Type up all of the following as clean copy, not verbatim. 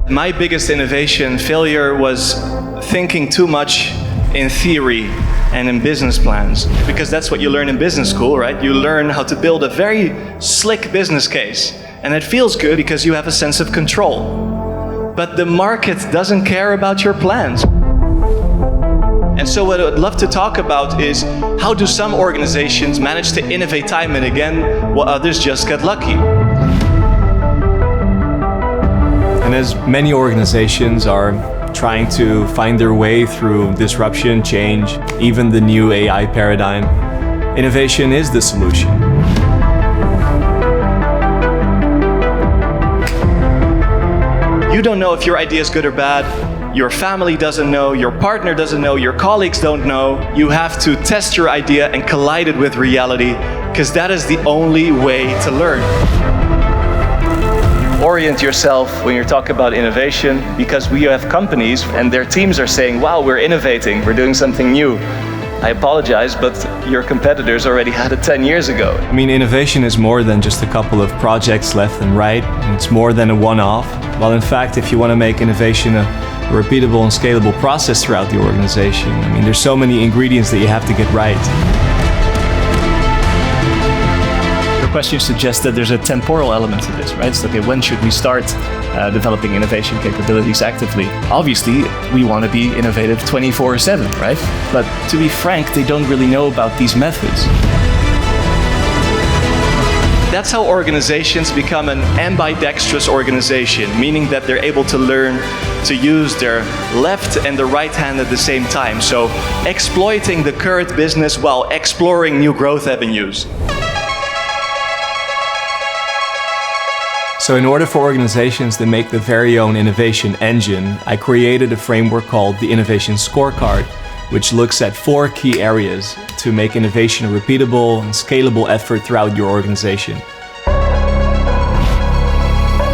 My biggest innovation failure was thinking too much in theory and in business plans, because that's what you learn in business school, right? You learn how to build a very slick business case, and it feels good because you have a sense of control. But the market doesn't care about your plans. And so what I'd love to talk about is how do some organizations manage to innovate time and again while others just get lucky? And as many organizations are trying to find their way through disruption, change, even the new AI paradigm, innovation is the solution. You don't know if your idea is good or bad. Your family doesn't know, your partner doesn't know, your colleagues don't know. You have to test your idea and collide it with reality, because that is the only way to learn. Orient yourself when you're talking about innovation, because we have companies and their teams are saying, wow, we're innovating, we're doing something new. I apologize, but your competitors already had it 10 years ago. I mean, innovation is more than just a couple of projects left and right. It's more than a one-off. Well, in fact, if you want to make innovation a repeatable and scalable process throughout the organization, I mean, there's so many ingredients that you have to get right. Your question suggests that there's a temporal element to this, right? So, okay, when should we start developing innovation capabilities actively? Obviously, we want to be innovative 24/7, right? But to be frank, they don't really know about these methods. That's how organizations become an ambidextrous organization, meaning that they're able to learn to use their left and the right hand at the same time. So exploiting the current business while exploring new growth avenues. So in order for organizations to make their very own innovation engine, I created a framework called the Innovation Scorecard, which looks at 4 key areas to make innovation a repeatable and scalable effort throughout your organization.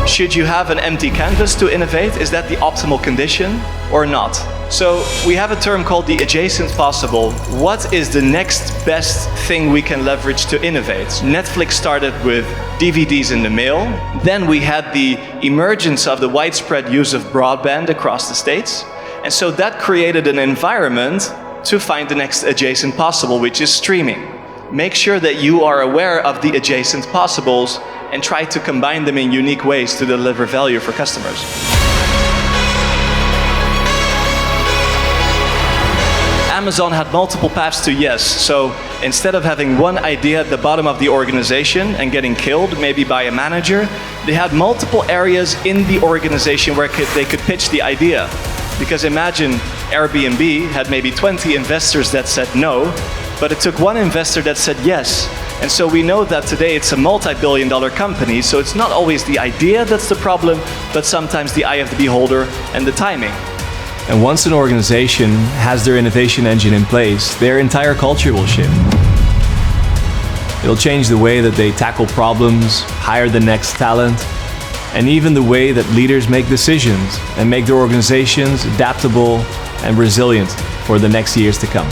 Should you have an empty canvas to innovate? Is that the optimal condition or not? So we have a term called the adjacent possible. What is the next best thing we can leverage to innovate? Netflix started with DVDs in the mail. Then we had the emergence of the widespread use of broadband across the States. And so that created an environment to find the next adjacent possible, which is streaming. Make sure that you are aware of the adjacent possibles and try to combine them in unique ways to deliver value for customers. Amazon had multiple paths to yes. So instead of having one idea at the bottom of the organization and getting killed, maybe by a manager, they had multiple areas in the organization where they could pitch the idea. Because imagine Airbnb had maybe 20 investors that said no, but it took one investor that said yes. And so we know that today it's a multi-billion-dollar company, so it's not always the idea that's the problem, but sometimes the eye of the beholder and the timing. And once an organization has their innovation engine in place, their entire culture will shift. It'll change the way that they tackle problems, hire the next talent, and even the way that leaders make decisions and make their organizations adaptable and resilient for the next years to come.